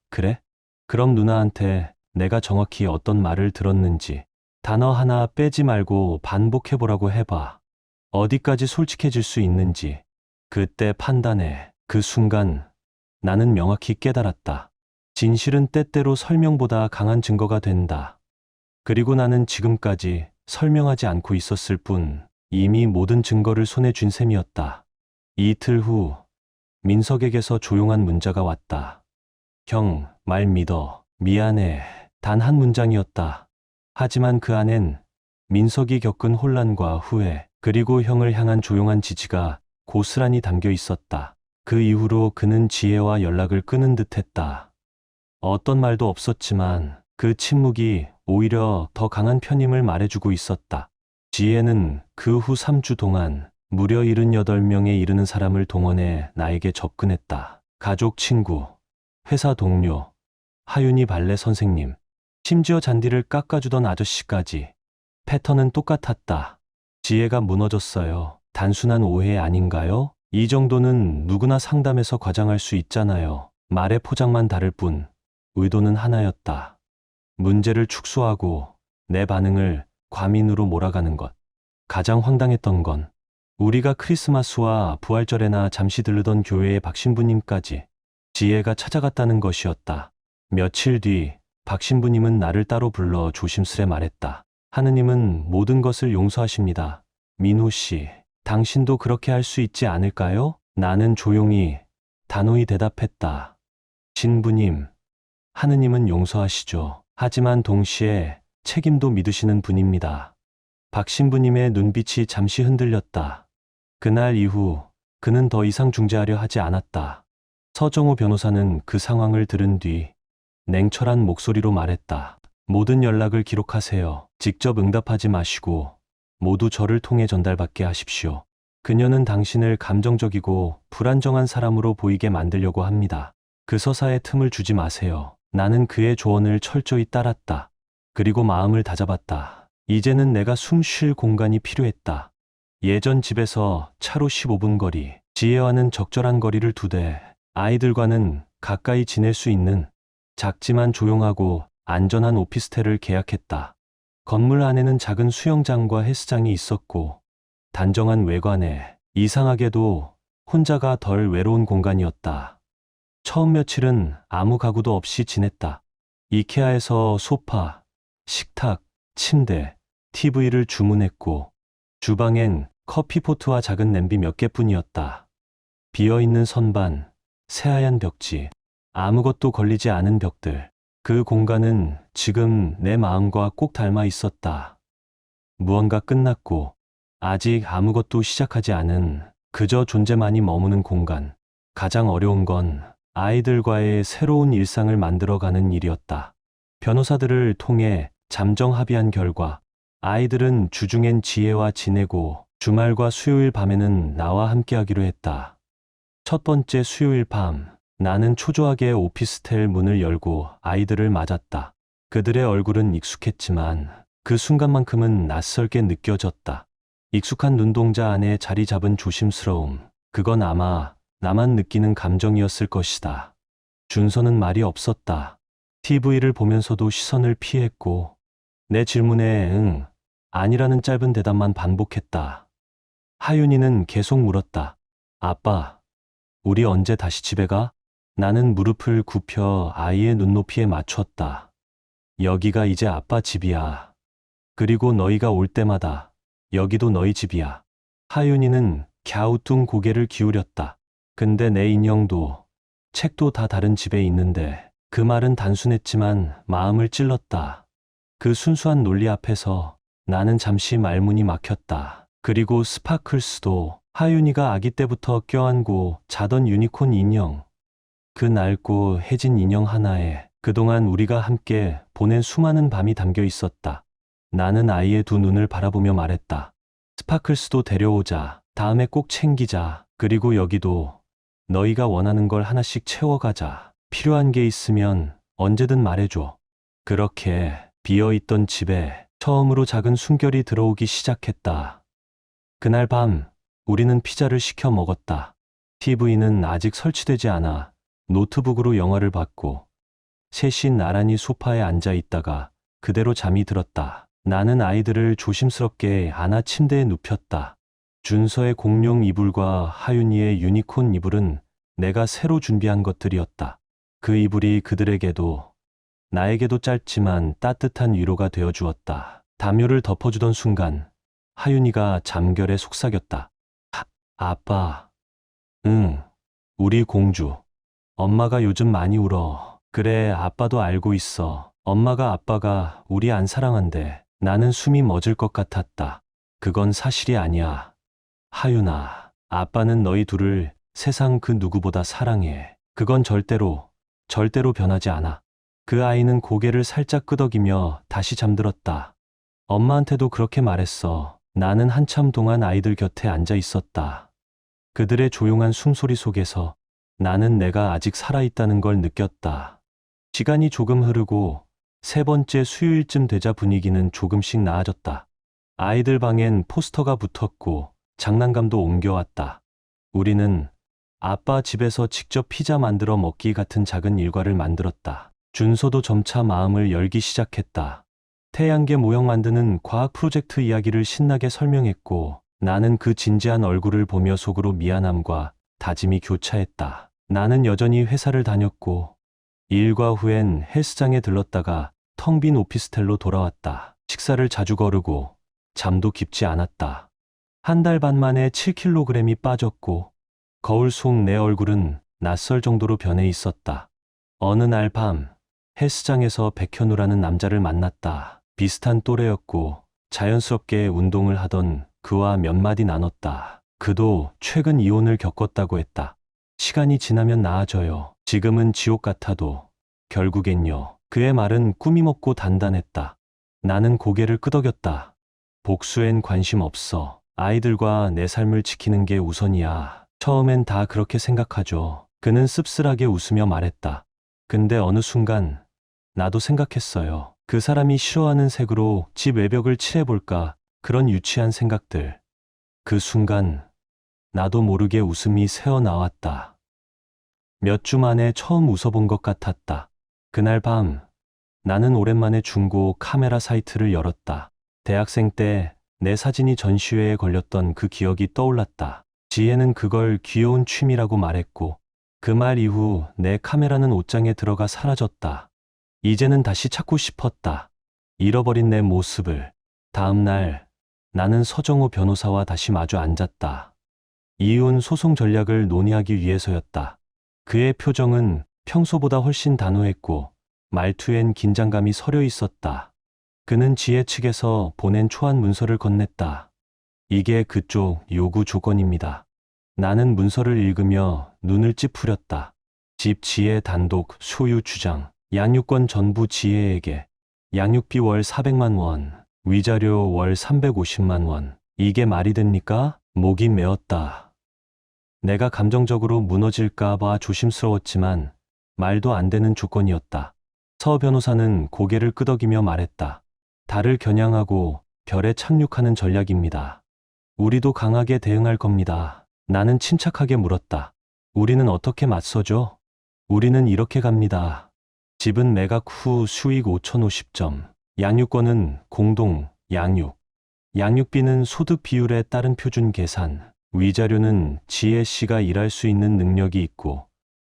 그래? 그럼 누나한테 내가 정확히 어떤 말을 들었는지 단어 하나 빼지 말고 반복해보라고 해봐. 어디까지 솔직해질 수 있는지 그때 판단해. 그 순간 나는 명확히 깨달았다. 진실은 때때로 설명보다 강한 증거가 된다. 그리고 나는 지금까지 설명하지 않고 있었을 뿐 이미 모든 증거를 손에 쥔 셈이었다. 이틀 후 민석에게서 조용한 문자가 왔다. 형, 말 믿어. 미안해. 단 한 문장이었다. 하지만 그 안엔 민석이 겪은 혼란과 후회, 그리고 형을 향한 조용한 지지가 고스란히 담겨 있었다. 그 이후로 그는 지혜와 연락을 끊은 듯 했다. 어떤 말도 없었지만 그 침묵이 오히려 더 강한 편임을 말해주고 있었다. 지혜는 그 후 3주 동안 무려 78명에 이르는 사람을 동원해 나에게 접근했다. 가족, 친구, 회사 동료, 하윤이 발레 선생님, 심지어 잔디를 깎아주던 아저씨까지. 패턴은 똑같았다. 지혜가 무너졌어요. 단순한 오해 아닌가요? 이 정도는 누구나 상담에서 과장할 수 있잖아요. 말의 포장만 다를 뿐 의도는 하나였다. 문제를 축소하고 내 반응을 과민으로 몰아가는 것. 가장 황당했던 건 우리가 크리스마스와 부활절에나 잠시 들르던 교회의 박신부님까지 지혜가 찾아갔다는 것이었다. 며칠 뒤 박신부님은 나를 따로 불러 조심스레 말했다. 하느님은 모든 것을 용서하십니다. 민호 씨, 당신도 그렇게 할 수 있지 않을까요? 나는 조용히 단호히 대답했다. 신부님, 하느님은 용서하시죠. 하지만 동시에 책임도 믿으시는 분입니다. 박 신부님의 눈빛이 잠시 흔들렸다. 그날 이후 그는 더 이상 중재하려 하지 않았다. 서정우 변호사는 그 상황을 들은 뒤 냉철한 목소리로 말했다. 모든 연락을 기록하세요. 직접 응답하지 마시고 모두 저를 통해 전달받게 하십시오. 그녀는 당신을 감정적이고 불안정한 사람으로 보이게 만들려고 합니다. 그 서사에 틈을 주지 마세요. 나는 그의 조언을 철저히 따랐다. 그리고 마음을 다잡았다. 이제는 내가 숨 쉴 공간이 필요했다. 예전 집에서 차로 15분 거리, 지혜와는 적절한 거리를 두되 아이들과는 가까이 지낼 수 있는 작지만 조용하고 안전한 오피스텔을 계약했다. 건물 안에는 작은 수영장과 헬스장이 있었고 단정한 외관에 이상하게도 혼자가 덜 외로운 공간이었다. 처음 며칠은 아무 가구도 없이 지냈다. 이케아에서 소파, 식탁, 침대, TV를 주문했고 주방엔 커피포트와 작은 냄비 몇 개뿐이었다. 비어있는 선반, 새하얀 벽지, 아무것도 걸리지 않은 벽들. 그 공간은 지금 내 마음과 꼭 닮아 있었다. 무언가 끝났고 아직 아무것도 시작하지 않은 그저 존재만이 머무는 공간. 가장 어려운 건 아이들과의 새로운 일상을 만들어가는 일이었다. 변호사들을 통해 잠정 합의한 결과 아이들은 주중엔 지혜와 지내고 주말과 수요일 밤에는 나와 함께하기로 했다. 첫 번째 수요일 밤, 나는 초조하게 오피스텔 문을 열고 아이들을 맞았다. 그들의 얼굴은 익숙했지만 그 순간만큼은 낯설게 느껴졌다. 익숙한 눈동자 안에 자리 잡은 조심스러움. 그건 아마 나만 느끼는 감정이었을 것이다. 준서는 말이 없었다. TV를 보면서도 시선을 피했고 내 질문에 응, 아니라는 짧은 대답만 반복했다. 하윤이는 계속 물었다. 아빠, 우리 언제 다시 집에 가? 나는 무릎을 굽혀 아이의 눈높이에 맞췄다. 여기가 이제 아빠 집이야. 그리고 너희가 올 때마다 여기도 너희 집이야. 하윤이는 갸우뚱 고개를 기울였다. 근데 내 인형도 책도 다 다른 집에 있는데. 그 말은 단순했지만 마음을 찔렀다. 그 순수한 논리 앞에서 나는 잠시 말문이 막혔다. 그리고 스파클스도 하윤이가 아기 때부터 껴안고 자던 유니콘 인형. 그 낡고 해진 인형 하나에 그동안 우리가 함께 보낸 수많은 밤이 담겨 있었다. 나는 아이의 두 눈을 바라보며 말했다. 스파클스도 데려오자. 다음에 꼭 챙기자. 그리고 여기도 너희가 원하는 걸 하나씩 채워가자. 필요한 게 있으면 언제든 말해줘. 그렇게 비어있던 집에 처음으로 작은 숨결이 들어오기 시작했다. 그날 밤 우리는 피자를 시켜 먹었다. TV는 아직 설치되지 않아 노트북으로 영화를 봤고 셋이 나란히 소파에 앉아 있다가 그대로 잠이 들었다. 나는 아이들을 조심스럽게 안아 침대에 눕혔다. 준서의 공룡 이불과 하윤이의 유니콘 이불은 내가 새로 준비한 것들이었다. 그 이불이 그들에게도 나에게도 짧지만 따뜻한 위로가 되어 주었다. 담요를 덮어주던 순간 하윤이가 잠결에 속삭였다. 아빠. 응, 우리 공주. 엄마가 요즘 많이 울어. 그래, 아빠도 알고 있어. 엄마가 아빠가 우리 안 사랑한대. 나는 숨이 멎을 것 같았다. 그건 사실이 아니야. 하윤아, 아빠는 너희 둘을 세상 그 누구보다 사랑해. 그건 절대로 변하지 않아. 그 아이는 고개를 살짝 끄덕이며 다시 잠들었다. 엄마한테도 그렇게 말했어. 나는 한참 동안 아이들 곁에 앉아 있었다. 그들의 조용한 숨소리 속에서 나는 내가 아직 살아있다는 걸 느꼈다. 시간이 조금 흐르고 세 번째 수요일쯤 되자 분위기는 조금씩 나아졌다. 아이들 방엔 포스터가 붙었고 장난감도 옮겨왔다. 우리는 아빠 집에서 직접 피자 만들어 먹기 같은 작은 일과를 만들었다. 준서도 점차 마음을 열기 시작했다. 태양계 모형 만드는 과학 프로젝트 이야기를 신나게 설명했고 나는 그 진지한 얼굴을 보며 속으로 미안함과 다짐이 교차했다. 나는 여전히 회사를 다녔고 일과 후엔 헬스장에 들렀다가 텅 빈 오피스텔로 돌아왔다. 식사를 자주 거르고 잠도 깊지 않았다. 한 달 반 만에 7kg이 빠졌고 거울 속 내 얼굴은 낯설 정도로 변해 있었다. 어느 날 밤 헬스장에서 백현우라는 남자를 만났다. 비슷한 또래였고 자연스럽게 운동을 하던 그와 몇 마디 나눴다. 그도 최근 이혼을 겪었다고 했다. 시간이 지나면 나아져요. 지금은 지옥 같아도 결국엔요. 그의 말은 꾸밈없고 단단했다. 나는 고개를 끄덕였다. 복수엔 관심 없어. 아이들과 내 삶을 지키는 게 우선이야. 처음엔 다 그렇게 생각하죠. 그는 씁쓸하게 웃으며 말했다. 근데 어느 순간 나도 생각했어요. 그 사람이 싫어하는 색으로 집 외벽을 칠해볼까? 그런 유치한 생각들. 그 순간 나도 모르게 웃음이 새어나왔다. 몇 주 만에 처음 웃어본 것 같았다. 그날 밤 나는 오랜만에 중고 카메라 사이트를 열었다. 대학생 때 내 사진이 전시회에 걸렸던 그 기억이 떠올랐다. 지혜는 그걸 귀여운 취미라고 말했고 그 말 이후 내 카메라는 옷장에 들어가 사라졌다. 이제는 다시 찾고 싶었다. 잃어버린 내 모습을. 다음 날 나는 서정호 변호사와 다시 마주 앉았다. 이혼 소송 전략을 논의하기 위해서였다. 그의 표정은 평소보다 훨씬 단호했고 말투엔 긴장감이 서려 있었다. 그는 지혜 측에서 보낸 초안 문서를 건넸다. 이게 그쪽 요구 조건입니다. 나는 문서를 읽으며 눈을 찌푸렸다. 집 지혜 단독 소유 주장, 양육권 전부 지혜에게, 양육비 월 400만 원, 위자료 월 350만 원. 이게 말이 됩니까? 목이 메었다. 내가 감정적으로 무너질까 봐 조심스러웠지만 말도 안 되는 조건이었다. 서 변호사는 고개를 끄덕이며 말했다. 달을 겨냥하고 별에 착륙하는 전략입니다. 우리도 강하게 대응할 겁니다. 나는 침착하게 물었다. 우리는 어떻게 맞서죠? 우리는 이렇게 갑니다. 집은 매각 후 수익 5,050점. 양육권은 공동, 양육. 양육비는 소득 비율에 따른 표준 계산. 위자료는 지혜 씨가 일할 수 있는 능력이 있고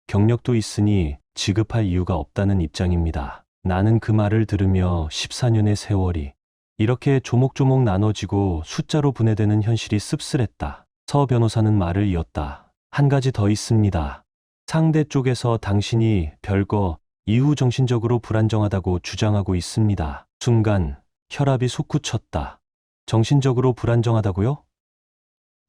경력도 있으니 지급할 이유가 없다는 입장입니다. 나는 그 말을 들으며 14년의 세월이 이렇게 조목조목 나눠지고 숫자로 분해되는 현실이 씁쓸했다. 서 변호사는 말을 이었다. 한 가지 더 있습니다. 상대 쪽에서 당신이 별거 이후 정신적으로 불안정하다고 주장하고 있습니다. 순간 혈압이 솟구쳤다. 정신적으로 불안정하다고요?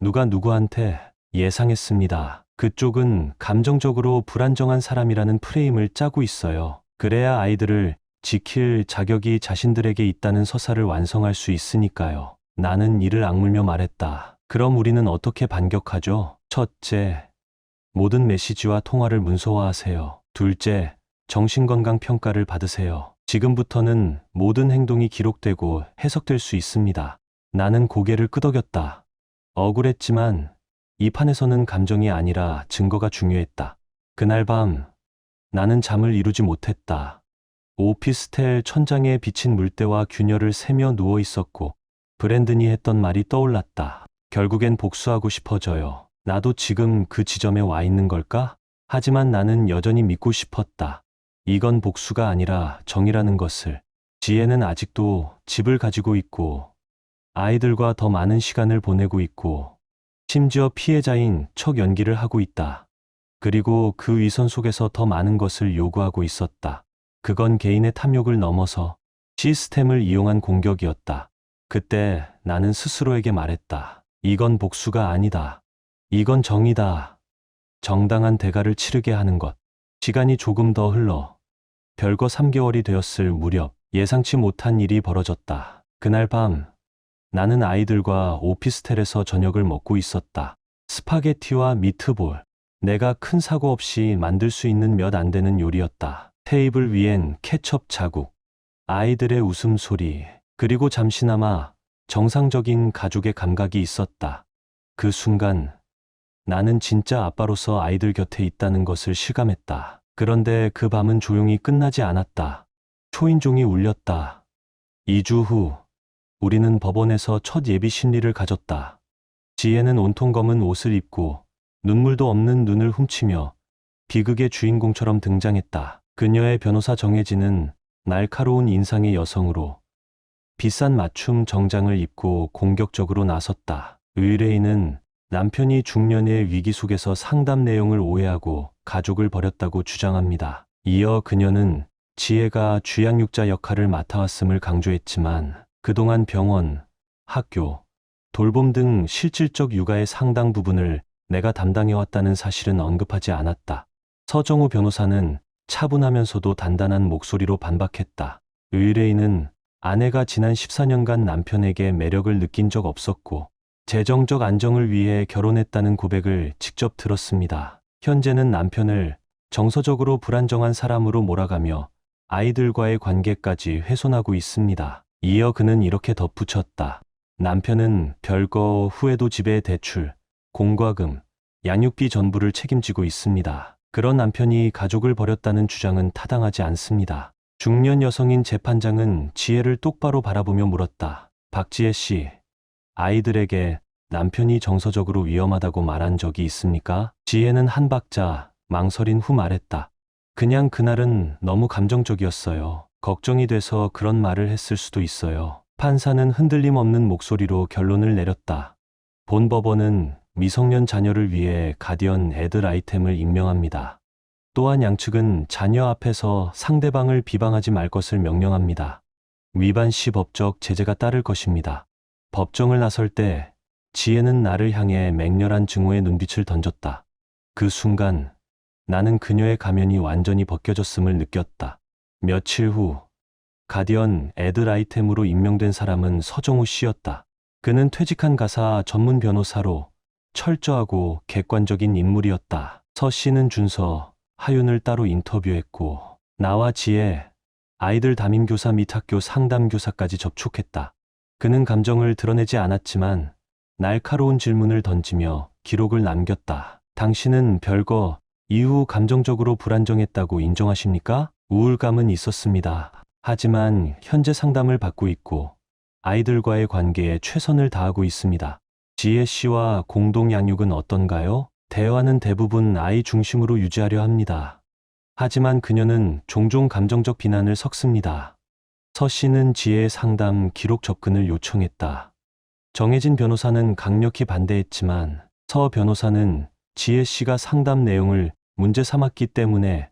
누가 누구한테? 예상했습니다. 그쪽은 감정적으로 불안정한 사람이라는 프레임을 짜고 있어요. 그래야 아이들을 지킬 자격이 자신들에게 있다는 서사를 완성할 수 있으니까요. 나는 이를 악물며 말했다. 그럼 우리는 어떻게 반격하죠? 첫째, 모든 메시지와 통화를 문서화하세요. 둘째, 정신건강 평가를 받으세요. 지금부터는 모든 행동이 기록되고 해석될 수 있습니다. 나는 고개를 끄덕였다. 억울했지만 이 판에서는 감정이 아니라 증거가 중요했다. 그날 밤 나는 잠을 이루지 못했다. 오피스텔 천장에 비친 물때와 균열을 세며 누워 있었고 브랜든이 했던 말이 떠올랐다. 결국엔 복수하고 싶어져요. 나도 지금 그 지점에 와 있는 걸까? 하지만 나는 여전히 믿고 싶었다. 이건 복수가 아니라 정이라는 것을. 지혜는 아직도 집을 가지고 있고 아이들과 더 많은 시간을 보내고 있고 심지어 피해자인 척 연기를 하고 있다. 그리고 그 위선 속에서 더 많은 것을 요구하고 있었다. 그건 개인의 탐욕을 넘어서 시스템을 이용한 공격이었다. 그때 나는 스스로에게 말했다. 이건 복수가 아니다. 이건 정의다. 정당한 대가를 치르게 하는 것. 시간이 조금 더 흘러 별거 3개월이 되었을 무렵 예상치 못한 일이 벌어졌다. 그날 밤 나는 아이들과 오피스텔에서 저녁을 먹고 있었다. 스파게티와 미트볼. 내가 큰 사고 없이 만들 수 있는 몇 안 되는 요리였다. 테이블 위엔 케첩 자국, 아이들의 웃음소리, 그리고 잠시나마 정상적인 가족의 감각이 있었다. 그 순간 나는 진짜 아빠로서 아이들 곁에 있다는 것을 실감했다. 그런데 그 밤은 조용히 끝나지 않았다. 초인종이 울렸다. 2주 후 우리는 법원에서 첫 예비 심리를 가졌다. 지혜는 온통 검은 옷을 입고 눈물도 없는 눈을 훔치며 비극의 주인공처럼 등장했다. 그녀의 변호사 정혜진은 날카로운 인상의 여성으로 비싼 맞춤 정장을 입고 공격적으로 나섰다. 의뢰인은 남편이 중년의 위기 속에서 상담 내용을 오해하고 가족을 버렸다고 주장합니다. 이어 그녀는 지혜가 주양육자 역할을 맡아왔음을 강조했지만 그동안 병원, 학교, 돌봄 등 실질적 육아의 상당 부분을 내가 담당해왔다는 사실은 언급하지 않았다. 서정우 변호사는 차분하면서도 단단한 목소리로 반박했다. 의뢰인은 아내가 지난 14년간 남편에게 매력을 느낀 적 없었고 재정적 안정을 위해 결혼했다는 고백을 직접 들었습니다. 현재는 남편을 정서적으로 불안정한 사람으로 몰아가며 아이들과의 관계까지 훼손하고 있습니다. 이어 그는 이렇게 덧붙였다. 남편은 별거 후에도 집의 대출, 공과금, 양육비 전부를 책임지고 있습니다. 그런 남편이 가족을 버렸다는 주장은 타당하지 않습니다. 중년 여성인 재판장은 지혜를 똑바로 바라보며 물었다. 박지혜 씨, 아이들에게 남편이 정서적으로 위험하다고 말한 적이 있습니까? 지혜는 한 박자 망설인 후 말했다. 그냥 그날은 너무 감정적이었어요. 걱정이 돼서 그런 말을 했을 수도 있어요. 판사는 흔들림 없는 목소리로 결론을 내렸다. 본 법원은 미성년 자녀를 위해 가디언 애들 아이템을 임명합니다. 또한 양측은 자녀 앞에서 상대방을 비방하지 말 것을 명령합니다. 위반 시 법적 제재가 따를 것입니다. 법정을 나설 때 지혜는 나를 향해 맹렬한 증오의 눈빛을 던졌다. 그 순간 나는 그녀의 가면이 완전히 벗겨졌음을 느꼈다. 며칠 후 가디언 애들 아이템으로 임명된 사람은 서정우 씨였다. 그는 퇴직한 가사 전문 변호사로 철저하고 객관적인 인물이었다. 서 씨는 준서, 하윤을 따로 인터뷰했고 나와 지혜, 아이들 담임교사 및 학교 상담교사까지 접촉했다. 그는 감정을 드러내지 않았지만 날카로운 질문을 던지며 기록을 남겼다. 당신은 별거 이후 감정적으로 불안정했다고 인정하십니까? 우울감은 있었습니다. 하지만 현재 상담을 받고 있고 아이들과의 관계에 최선을 다하고 있습니다. 지혜 씨와 공동 양육은 어떤가요? 대화는 대부분 아이 중심으로 유지하려 합니다. 하지만 그녀는 종종 감정적 비난을 섞습니다. 서 씨는 지혜의 상담 기록 접근을 요청했다. 정혜진 변호사는 강력히 반대했지만 서 변호사는 지혜 씨가 상담 내용을 문제 삼았기 때문에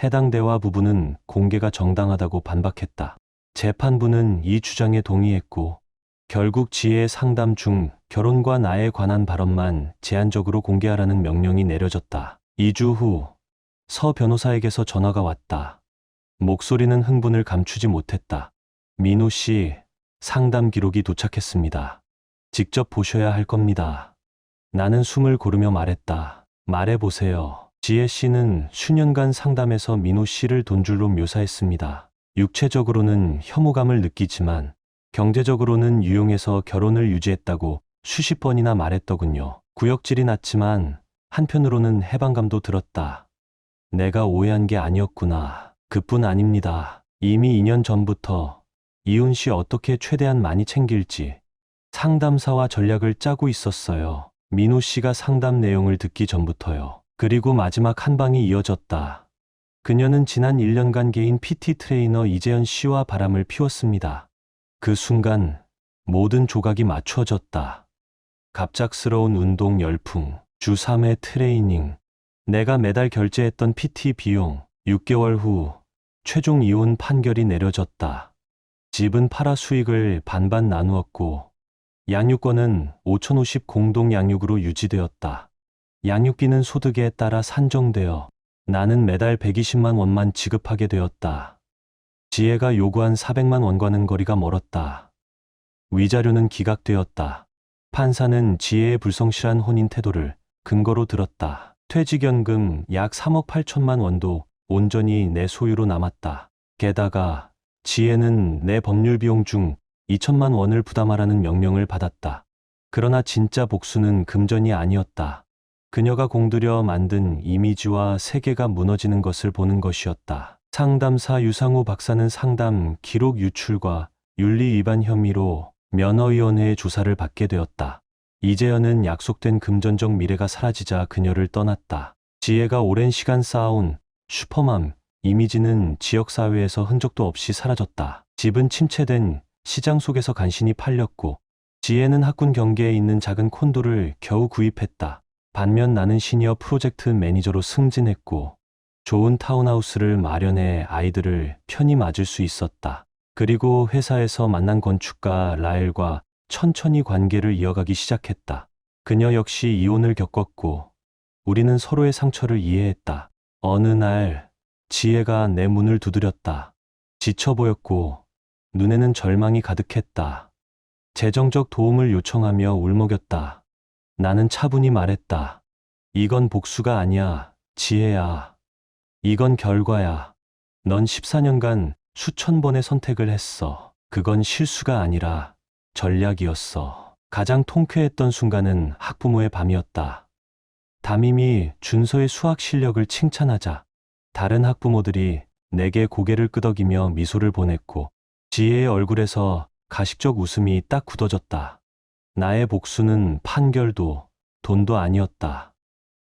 해당 대화 부분은 공개가 정당하다고 반박했다. 재판부는 이 주장에 동의했고 결국 지혜의 상담 중 결혼과 나에 관한 발언만 제한적으로 공개하라는 명령이 내려졌다. 2주 후 서 변호사에게서 전화가 왔다. 목소리는 흥분을 감추지 못했다. 민호 씨, 상담 기록이 도착했습니다. 직접 보셔야 할 겁니다. 나는 숨을 고르며 말했다. 말해보세요. 지혜 씨는 수년간 상담에서 민호 씨를 돈줄로 묘사했습니다. 육체적으로는 혐오감을 느끼지만 경제적으로는 유용해서 결혼을 유지했다고 수십 번이나 말했더군요. 구역질이 났지만 한편으로는 해방감도 들었다. 내가 오해한 게 아니었구나. 그뿐 아닙니다. 이미 2년 전부터 이혼 시 어떻게 최대한 많이 챙길지 상담사와 전략을 짜고 있었어요. 민호 씨가 상담 내용을 듣기 전부터요. 그리고 마지막 한 방이 이어졌다. 그녀는 지난 1년간 개인 PT 트레이너 이재현 씨와 바람을 피웠습니다. 그 순간 모든 조각이 맞춰졌다. 갑작스러운 운동 열풍, 주 3회 트레이닝, 내가 매달 결제했던 PT 비용, 6개월 후 최종 이혼 판결이 내려졌다. 집은 팔아 수익을 반반 나누었고 양육권은 5,050 공동 양육으로 유지되었다. 양육비는 소득에 따라 산정되어 나는 매달 120만 원만 지급하게 되었다. 지혜가 요구한 400만 원과는 거리가 멀었다. 위자료는 기각되었다. 판사는 지혜의 불성실한 혼인 태도를 근거로 들었다. 퇴직연금 약 3억 8천만 원도 온전히 내 소유로 남았다. 게다가 지혜는 내 법률 비용 중 2천만 원을 부담하라는 명령을 받았다. 그러나 진짜 복수는 금전이 아니었다. 그녀가 공들여 만든 이미지와 세계가 무너지는 것을 보는 것이었다. 상담사 유상우 박사는 상담 기록 유출과 윤리 위반 혐의로 면허위원회의 조사를 받게 되었다. 이재현은 약속된 금전적 미래가 사라지자 그녀를 떠났다. 지혜가 오랜 시간 쌓아온 슈퍼맘 이미지는 지역사회에서 흔적도 없이 사라졌다. 집은 침체된 시장 속에서 간신히 팔렸고 지혜는 학군 경계에 있는 작은 콘도를 겨우 구입했다. 반면 나는 시니어 프로젝트 매니저로 승진했고 좋은 타운하우스를 마련해 아이들을 편히 맞을 수 있었다. 그리고 회사에서 만난 건축가 라엘과 천천히 관계를 이어가기 시작했다. 그녀 역시 이혼을 겪었고 우리는 서로의 상처를 이해했다. 어느 날 지혜가 내 문을 두드렸다. 지쳐 보였고 눈에는 절망이 가득했다. 재정적 도움을 요청하며 울먹였다. 나는 차분히 말했다. 이건 복수가 아니야, 지혜야. 이건 결과야. 넌 14년간 수천 번의 선택을 했어. 그건 실수가 아니라 전략이었어. 가장 통쾌했던 순간은 학부모의 밤이었다. 담임이 준서의 수학 실력을 칭찬하자 다른 학부모들이 내게 고개를 끄덕이며 미소를 보냈고 지혜의 얼굴에서 가식적 웃음이 딱 굳어졌다. 나의 복수는 판결도 돈도 아니었다.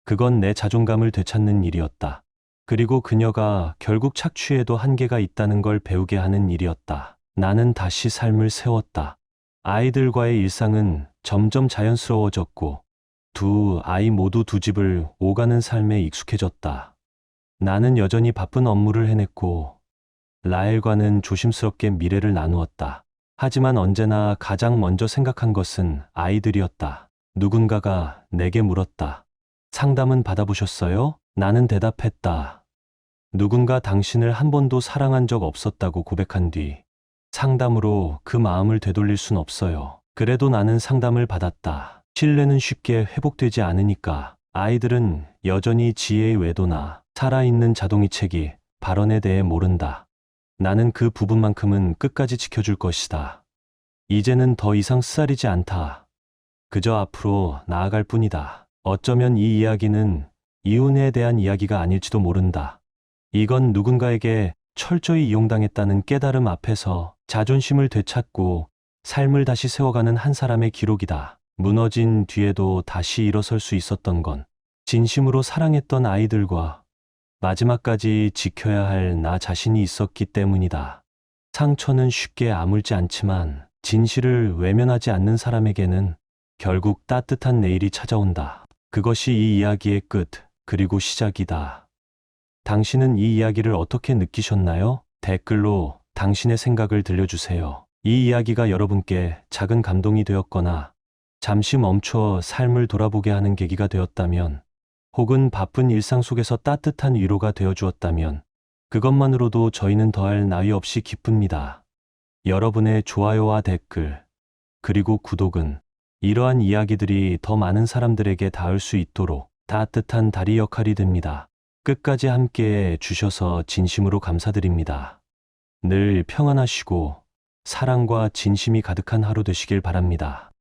그건 내 자존감을 되찾는 일이었다. 그리고 그녀가 결국 착취에도 한계가 있다는 걸 배우게 하는 일이었다. 나는 다시 삶을 세웠다. 아이들과의 일상은 점점 자연스러워졌고 두 아이 모두 두 집을 오가는 삶에 익숙해졌다. 나는 여전히 바쁜 업무를 해냈고 라엘과는 조심스럽게 미래를 나누었다. 하지만 언제나 가장 먼저 생각한 것은 아이들이었다. 누군가가 내게 물었다. 상담은 받아보셨어요? 나는 대답했다. 누군가 당신을 한 번도 사랑한 적 없었다고 고백한 뒤 상담으로 그 마음을 되돌릴 순 없어요. 그래도 나는 상담을 받았다. 신뢰는 쉽게 회복되지 않으니까. 아이들은 여전히 지혜의 외도나 살아있는 자동이 책이 발언에 대해 모른다. 나는 그 부분만큼은 끝까지 지켜줄 것이다. 이제는 더 이상 쓰라리지 않다. 그저 앞으로 나아갈 뿐이다. 어쩌면 이 이야기는 이혼에 대한 이야기가 아닐지도 모른다. 이건 누군가에게 철저히 이용당했다는 깨달음 앞에서 자존심을 되찾고 삶을 다시 세워가는 한 사람의 기록이다. 무너진 뒤에도 다시 일어설 수 있었던 건 진심으로 사랑했던 아이들과 마지막까지 지켜야 할 나 자신이 있었기 때문이다. 상처는 쉽게 아물지 않지만 진실을 외면하지 않는 사람에게는 결국 따뜻한 내일이 찾아온다. 그것이 이 이야기의 끝, 그리고 시작이다. 당신은 이 이야기를 어떻게 느끼셨나요? 댓글로 당신의 생각을 들려주세요. 이 이야기가 여러분께 작은 감동이 되었거나 잠시 멈춰 삶을 돌아보게 하는 계기가 되었다면, 혹은 바쁜 일상 속에서 따뜻한 위로가 되어주었다면 그것만으로도 저희는 더할 나위 없이 기쁩니다. 여러분의 좋아요와 댓글, 그리고 구독은 이러한 이야기들이 더 많은 사람들에게 닿을 수 있도록 따뜻한 다리 역할이 됩니다. 끝까지 함께해 주셔서 진심으로 감사드립니다. 늘 평안하시고 사랑과 진심이 가득한 하루 되시길 바랍니다.